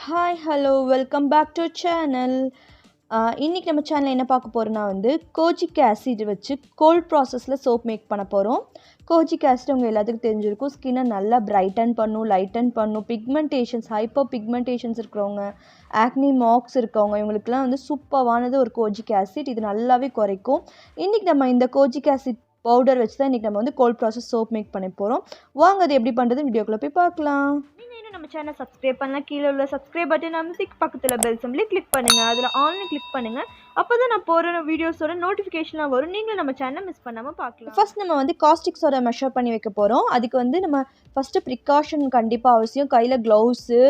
Hi hello welcome back to channel. இன்றைக்கி நம்ம சேனலில் என்ன பார்க்க போகிறோன்னா கோஜிக் ஆசிட் வச்சு கோல்ட் ப்ராசஸில் சோப் மேக் பண்ண போகிறோம். கோஜிக் ஆசிட் உங்கள் எல்லாத்துக்கும் தெரிஞ்சிருக்கும். ஸ்கின்னை நல்லா பிரைட்டன் பண்ணும், லைட்டன் பண்ணும். பிக்மெண்டேஷன்ஸ், ஹைப்பர் பிக்மெண்டேஷன்ஸ் இருக்கிறவங்க, ஆக்னி மார்க்ஸ் இருக்கவங்க, இவங்களுக்குலாம் சூப்பரானது ஒரு கோஜிக் ஆசிட். இது நல்லாவே குறைக்கும். இன்றைக்கி நம்ம இந்த கோஜிக் ஆசிட் பவுடர் வச்சு தான் இன்றைக்கி நம்ம கோல்ட் ப்ராசஸ் சோப் மேக் பண்ண போகிறோம். வாங்க அது எப்படி பண்ணுறது வீடியோக்குள்ளே போய் பார்க்கலாம். நம்ம சேனல் சப்ஸ்கிரைப் பண்ணலாம். கீழே உள்ள சப்ஸ்கிரைப் பட்டன் அமைத்து பக்கத்தில் பெல் சிம்பிளை கிளிக் பண்ணுங்கள். அதில் ஆன்லைன் கிளிக் பண்ணுங்கள். அப்போ தான் நான் போகிற வீடியோஸோட நோட்டிஃபிகேஷனாக வரும். நீங்கள் நம்ம சேனலை மிஸ் பண்ணாமல் பார்க்கலாம். ஃபர்ஸ்ட் நம்ம காஸ்டிக் சோடா மெஷர் பண்ணி வைக்க போகிறோம். அதுக்கு நம்ம ஃபஸ்ட்டு ப்ரிகாஷன் கண்டிப்பாக அவசியம். கையில் க்ளவுஸு,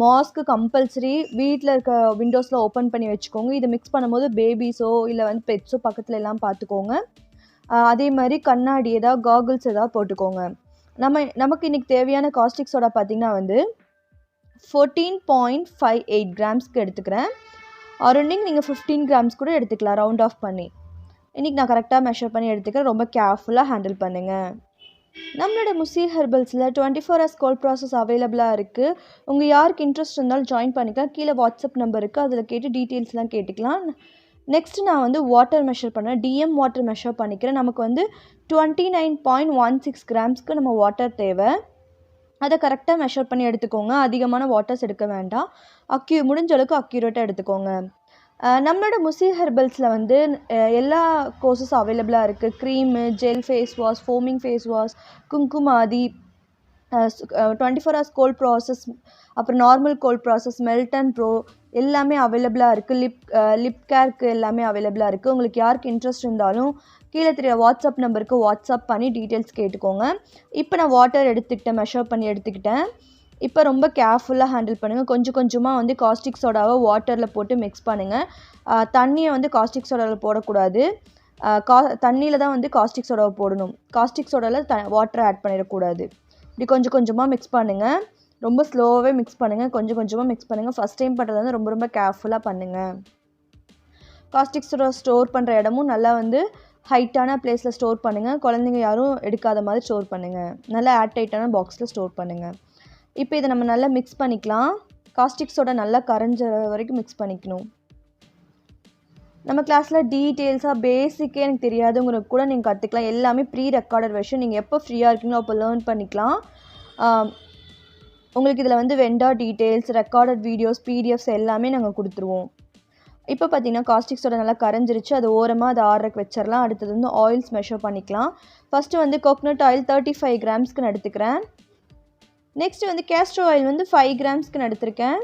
மாஸ்க்கு கம்பல்சரி. வீட்டில் இருக்க விண்டோஸில் ஓப்பன் பண்ணி வச்சுக்கோங்க. இதை மிக்ஸ் பண்ணும்போது பேபிஸோ இல்லை பெட்ஸோ பக்கத்தில் எல்லாம் பார்த்துக்கோங்க. அதே மாதிரி கண்ணாடி ஏதாவது காகுல்ஸ் ஏதாவது போட்டுக்கோங்க. நமக்கு இன்றைக்கி தேவையான காஸ்டிக் சோடா பார்த்திங்கன்னா 14.58 கிராம்ஸ்க்கு எடுத்துக்கிறேன். அரௌண்டிங் நீங்கள் 15 கிராம்ஸ் கூட எடுத்துக்கலாம், ரவுண்ட் ஆஃப் பண்ணி. இன்றைக்கி நான் கரெக்டாக மெஷர் பண்ணி எடுத்துக்கிறேன். ரொம்ப கேர்ஃபுல்லாக ஹேண்டில் பண்ணுங்கள். நம்மளோட முசி ஹெர்பல்ஸில் 24 hours கோல்ட் ப்ராசஸ் அவைலபிளாக இருக்குது. உங்கள் யாருக்கு இன்ட்ரெஸ்ட் இருந்தாலும் ஜாயின் பண்ணிக்கலாம். கீழே வாட்ஸ்அப் நம்பர் இருக்குது, அதில் கேட்டு டீட்டெயில்ஸ்லாம் கேட்டுக்கலாம். நெக்ஸ்ட்டு நான் வாட்டர் மெஷர் பண்ணேன். டிஎம் வாட்டர் மெஷர் பண்ணிக்கிறேன். நமக்கு 29.16 கிராம்ஸ்க்கு நம்ம வாட்டர் தேவை. அதை கரெக்டாக மெஷர் பண்ணி எடுத்துக்கோங்க. அதிகமான வாட்டர்ஸ் எடுக்க வேண்டாம். முடிஞ்ச அளவுக்கு அக்யூரேட்டாக எடுத்துக்கோங்க. நம்மளோட முசி ஹெர்பல்ஸில் எல்லா கோர்சஸ் அவைலபிளாக இருக்குது. Cream, gel face wash, foaming face wash, Kumkumadi, 24 hours cold process, அப்புறம் normal cold process, melt and pour எல்லாமே அவைலபிளாக இருக்குது. லிப் கேருக்கு எல்லாமே அவைலபிளாக இருக்குது. உங்களுக்கு யாருக்கு இன்ட்ரெஸ்ட் இருந்தாலும் கீழே தெரிய வாட்ஸ்அப் நம்பருக்கு வாட்ஸ்அப் பண்ணி டீட்டெயில்ஸ் கேட்டுக்கோங்க. இப்போ நான் வாட்டர் எடுத்துக்கிட்டேன், மெஷர் பண்ணி எடுத்துக்கிட்டேன். இப்போ ரொம்ப கேர்ஃபுல்லாக ஹேண்டில் பண்ணுங்கள். கொஞ்சம் கொஞ்சமாக காஸ்டிக் சோடாவை வாட்டரில் போட்டு மிக்ஸ் பண்ணுங்கள். தண்ணியை காஸ்டிக் சோடாவில் போடக்கூடாது. தண்ணியில் தான் காஸ்டிக் சோடாவை போடணும். காஸ்டிக் சோடாவில் வாட்டரை ஆட் பண்ணிடக்கூடாது. இப்படி கொஞ்சம் கொஞ்சமாக மிக்ஸ் பண்ணுங்கள். ரொம்ப ஸ்லோவாகவே மிக்ஸ் பண்ணுங்கள். கொஞ்சம் கொஞ்சமாக மிக்ஸ் பண்ணுங்கள். ஃபஸ்ட் டைம் பண்ணுறது ரொம்ப ரொம்ப கேர்ஃபுல்லாக பண்ணுங்கள். காஸ்டிக் சோடா ஸ்டோர் பண்ணுற இடமும் நல்லா ஹைட்டான பிளேஸில் ஸ்டோர் பண்ணுங்கள். குழந்தைங்க யாரும் எடுக்காத மாதிரி ஸ்டோர் பண்ணுங்கள். நல்லா ஏர் டைட்டான பாக்ஸில் ஸ்டோர் பண்ணுங்கள். இப்போ இதை நம்ம நல்லா மிக்ஸ் பண்ணிக்கலாம். காஸ்டிக் சோடா நல்லா கரைஞ்ச வரைக்கும் மிக்ஸ் பண்ணிக்கணும். நம்ம கிளாஸில் டீட்டெயில்ஸாக பேசிக்கே எனக்கு தெரியாதுங்கிறது கூட நீங்கள் கற்றுக்கலாம். எல்லாமே ப்ரீ ரெக்கார்டட் வெர்ஷன். நீங்கள் எப்போ ஃப்ரீயாக இருக்கீங்களோ அப்போ லேர்ன் பண்ணிக்கலாம். உங்களுக்கு இதில் vendor details, recorded videos, PDFs எல்லாமே நாங்கள் கொடுத்துருவோம். இப்போ பார்த்தீங்கன்னா காஸ்டிக் சோடா நல்லா கரைஞ்சிருச்சு. அது ஓரமாக அதை ஆர்டருக்கு வச்சிடலாம். அடுத்தது ஆயில்ஸ் மெஷர் பண்ணிக்கலாம். ஃபஸ்ட்டு கோகனட் ஆயில் 35 கிராம்ஸ்க்கு நான் எடுத்துக்கிறேன். நெக்ஸ்ட்டு கேஸ்டர் ஆயில் 5 கிராம்ஸ்க்கு நான் எடுத்திருக்கேன்.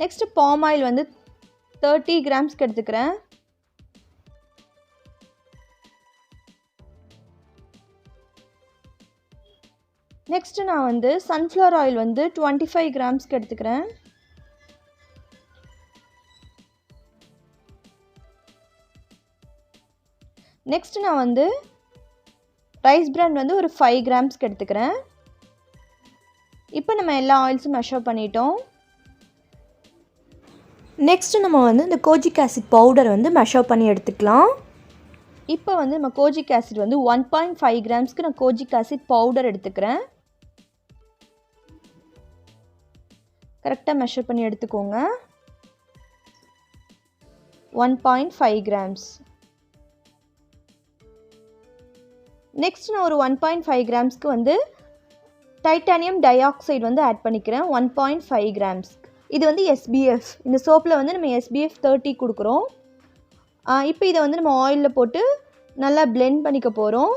நெக்ஸ்ட்டு பாம் ஆயில் 30 கிராம்ஸ்க்கு எடுத்துக்கிறேன். நெக்ஸ்ட்டு நான் சன்ஃப்ளவர் ஆயில் 25 கிராம்ஸ்க்கு எடுத்துக்கிறேன். நெக்ஸ்ட்டு நான் ரைஸ் பிராண்ட் ஒரு 5 கிராம்ஸ்க்கு எடுத்துக்கிறேன். இப்போ நம்ம எல்லா ஆயில்ஸும் மெஷர் பண்ணிட்டோம். நெக்ஸ்ட்டு நம்ம இந்த கோஜிக் ஆசிட் பவுடர் மெஷர் பண்ணி எடுத்துக்கலாம். இப்போ நம்ம கோஜிக் ஆசிட் 1.5 கிராம்ஸ்க்கு நான் கோஜிக் ஆசிட் பவுடர் எடுத்துக்கிறேன். கரெக்டாக மெஷர் பண்ணி எடுத்துக்கோங்க. 1.5 கிராம்ஸ். நெக்ஸ்ட் நான் ஒரு 1.5 கிராம்ஸ்க்கு டைட்டானியம் டை ஆக்சைடு ஆட் பண்ணிக்கிறேன். 1.5 கிராம்ஸ். இது SBF. இந்த சோப்பில் நம்ம SBF 30 கொடுக்குறோம். இப்போ இதை நம்ம ஆயிலில் போட்டு நல்லா பிளெண்ட் பண்ணிக்க போகிறோம்.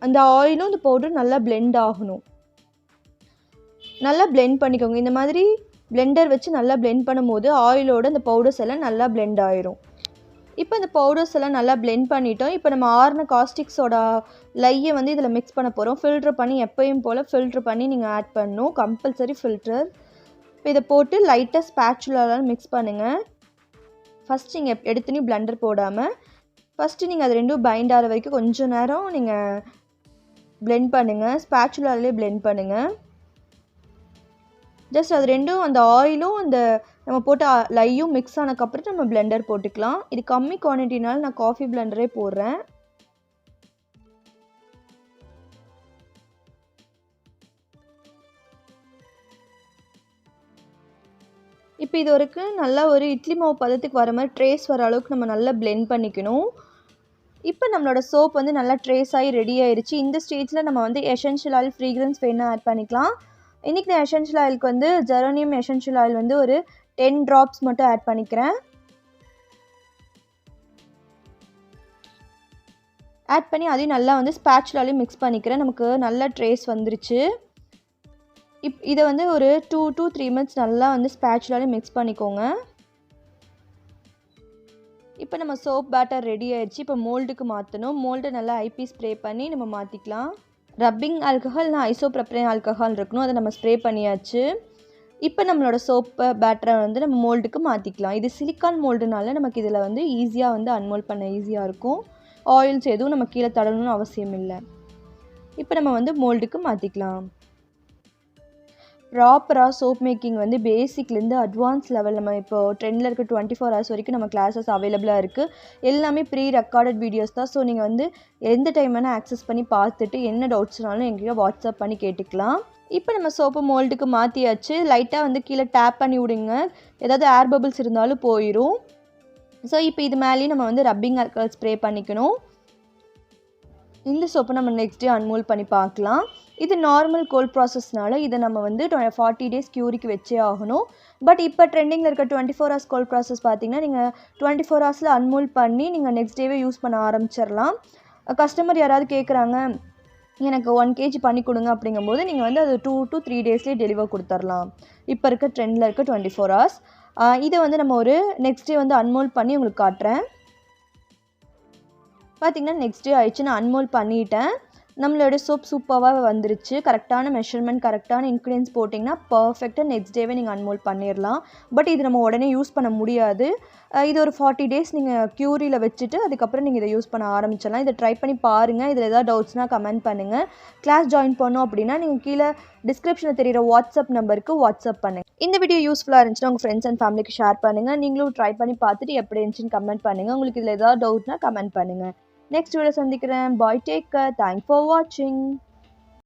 அந்த ஆயிலும் இந்த பவுடரும் நல்லா பிளெண்ட் ஆகணும். நல்லா பிளெண்ட் பண்ணிக்கோங்க. இந்த மாதிரி பிளெண்டர் வச்சு நல்லா பிளெண்ட் பண்ணும்போது ஆயிலோட இந்த பவுடர்ஸ் எல்லாம் நல்லா பிளெண்ட் ஆயிரும். இப்போ இந்த பவுடர்ஸ் எல்லாம் நல்லா பிளெண்ட் பண்ணிட்டோம். இப்போ நம்ம ஆறுன காஸ்டிக் சோடா லையை இதில் மிக்ஸ் பண்ண போகிறோம். ஃபில்ட்ரு பண்ணி எப்பயும் போல் ஃபில்ட்ரு பண்ணி நீங்கள் ஆட் பண்ணணும். Compulsory filter. இப்போ இதை போட்டு லைட்டாக ஸ்பேச்சுலால் மிக்ஸ் பண்ணுங்கள். ஃபஸ்ட் நீங்கள் எடுத்துனே பிளெண்டர் போடாமல் ஃபஸ்ட்டு நீங்கள் அது ரெண்டும் பைண்ட் ஆகிற வரைக்கும் கொஞ்சம் நேரம் நீங்கள் பிளெண்ட் பண்ணுங்கள். ஸ்பேச்சுலாலே பிளெண்ட் பண்ணுங்கள். ஜஸ்ட் அது ரெண்டும் அந்த ஆயிலும் அந்த நம்ம போட்ட லையும் மிக்ஸ் ஆனதுக்கப்புறம் நம்ம பிளெண்டர் போட்டுக்கலாம். இது கம்மி குவான்டிட்டினால நான் காஃபி பிளெண்டரே போடுறேன். இப்போ இது வரைக்கும் நல்லா ஒரு இட்லி மாவு பதத்துக்கு வர மாதிரி ட்ரேஸ் வர அளவுக்கு நம்ம நல்லா பிளெண்ட் பண்ணிக்கணும். இப்போ நம்மளோட சோப் வந்து நல்லா ட்ரேஸ் ஆகி ரெடி ஆயிடுச்சு. இந்த ஸ்டேஜில் நம்ம வந்து எசென்ஷியல் ஆயில் ஃப்ரீக்ரன்ஸ் வேணால் ஆட் பண்ணிக்கலாம். இன்றைக்கி நான் எசென்ஷியல் ஆயிலுக்கு வந்து ஜெரோனியம் எசென்ஷியல் ஆயில் வந்து ஒரு 10 ட்ராப்ஸ் மட்டும் ஆட் பண்ணிக்கிறேன். ஆட் பண்ணி அதையும் நல்லா வந்து ஸ்பேச்சுலாலையும் மிக்ஸ் பண்ணிக்கிறேன். நமக்கு நல்ல ட்ரேஸ் வந்துருச்சு. இதை வந்து ஒரு 2 to 3 மினிட்ஸ் நல்லா வந்து ஸ்பேச்சுலாலையும் மிக்ஸ் பண்ணிக்கோங்க. இப்போ நம்ம சோப் பேட்டர் ரெடி ஆயிடுச்சு. இப்போ மோல்டுக்கு மாற்றணும். மோல்டை நல்லா ஐபி ஸ்ப்ரே பண்ணி நம்ம மாற்றிக்கலாம். ரப்பிங் ஆல்கஹால் நான் ஐசோப்ரோபைல் ஆல்கஹால் இருக்கணும், அதை நம்ம ஸ்ப்ரே பண்ணியாச்சு. இப்போ நம்மளோட சோப்பு பேட்டரை வந்து நம்ம மோல்டுக்கு மாற்றிக்கலாம். இது சிலிக்கான் மோல்டுனால நமக்கு இதில் வந்து ஈஸியாக வந்து அன்மோல்ட் பண்ண ஈஸியாக இருக்கும். ஆயில்ஸ் எதுவும் நம்ம கீழே தடணும்னு அவசியம் இல்லை. இப்போ நம்ம வந்து மோல்டுக்கு மாற்றிக்கலாம். ப்ராப்பராக சோப் மேக்கிங் வந்து பேசிக்லேருந்து அட்வான்ஸ் லெவல் நம்ம இப்போ ட்ரெண்டில் இருக்க 24 hours வரைக்கும் நம்ம கிளாஸஸ் அவைலபிளாக இருக்குது. எல்லாமே ப்ரீ ரெக்கார்டட் வீடியோஸ் தான். ஸோ நீங்கள் வந்து எந்த டைம் வேணால் ஆக்சஸ் பண்ணி பார்த்துட்டு என்ன டவுட்ஸ்னாலும் எங்கேயோ வாட்ஸ்அப் பண்ணி கேட்டுக்கலாம். இப்போ நம்ம சோப்பு மோல்டுக்கு மாற்றியாச்சு. லைட்டாக வந்து கீழே டேப் பண்ணி விடுங்க, ஏதாவது ஏர் பபிள்ஸ் இருந்தாலும் போயிடும். ஸோ இப்போ இது மேலேயும் நம்ம வந்து ரப்பிங் ஆல்கஹால் ஸ்ப்ரே பண்ணிக்கணும். இந்த சோப்பை நம்ம நெக்ஸ்ட் டே அன்மோல்ட் பண்ணி பார்க்கலாம். இது நார்மல் கோல்ட் ப்ராசஸ்னால இதை நம்ம வந்து 40 days க்யூரிக்கு வச்சே ஆகணும். பட் இப்போ ட்ரெண்டிங்கில் இருக்க 24 hours கோல்ட் ப்ராசஸ் பார்த்திங்கன்னா நீங்கள் 24 hours அன்மோல்ட் பண்ணி நீங்கள் நெக்ஸ்ட் டேவே யூஸ் பண்ண ஆரம்பிச்சிடலாம். கஸ்டமர் யாராவது கேட்குறாங்க எனக்கு 1 kg பண்ணி கொடுங்க அப்படிங்கும்போது நீங்கள் வந்து அது 2 to 3 daysலேயே டெலிவர் கொடுத்துர்லாம். இப்போ இருக்க ட்ரெண்டில் இருக்க 24 hours. இதை வந்து நம்ம ஒரு நெக்ஸ்ட் டே வந்து அன்மோல்ட் பண்ணி உங்களுக்கு காட்டுறேன். பார்த்திங்கன்னா நெக்ஸ்ட் டே ஆயிடுச்சு. நான் அன்மோல்ட் பண்ணிட்டேன். நம்மளோட சோப் சூப்பராக வந்துருச்சு. கரெக்டான மெஷர்மெண்ட், கரெக்டான இன்க்ரீடியன்ஸ் போட்டிங்கன்னா பர்ஃபெக்டாக நெக்ஸ்ட் டேவே நீங்கள் அன்மோல்ட் பண்ணிடலாம். பட் இது நம்ம உடனே யூஸ் பண்ண முடியாது. இது ஒரு 40 days நீங்கள் க்யூரியில் வச்சுட்டு அதுக்கப்புறம் நீங்கள் இதை யூஸ் பண்ண ஆரம்பிச்சிடலாம். இதை ட்ரை பண்ணி பாருங்கள். இதில் ஏதாவது டவுட்ஸ்னால் கமெண்ட் பண்ணுங்கள். கிளாஸ் ஜாயின் பண்ணோம் அப்படின்னா நீங்கள் கீழே டிஸ்கிரிப்ஷனில் தெரிகிற வாட்ஸ்அப் நம்பருக்கு வாட்ஸ்அப் பண்ணுங்கள். இந்த வீடியோ யூஸ்ஃபுல்லாக இருந்துச்சுன்னா உங்கள் ஃப்ரெண்ட்ஸ் அண்ட் ஃபேமிலிக்கு ஷேர் பண்ணுங்கள். நீங்களும் ட்ரை பண்ணி பார்த்துட்டு எப்படி இருந்துச்சுன்னு கமெண்ட் பண்ணுங்கள். உங்களுக்கு இதில் ஏதாவது டவுட்னா கமெண்ட் பண்ணுங்கள். நெக்ஸ்ட் வீடியோ சந்திக்கிறேன். பாய், டேக் கேர். தேங்க்ஸ் ஃபார் வாட்சிங்.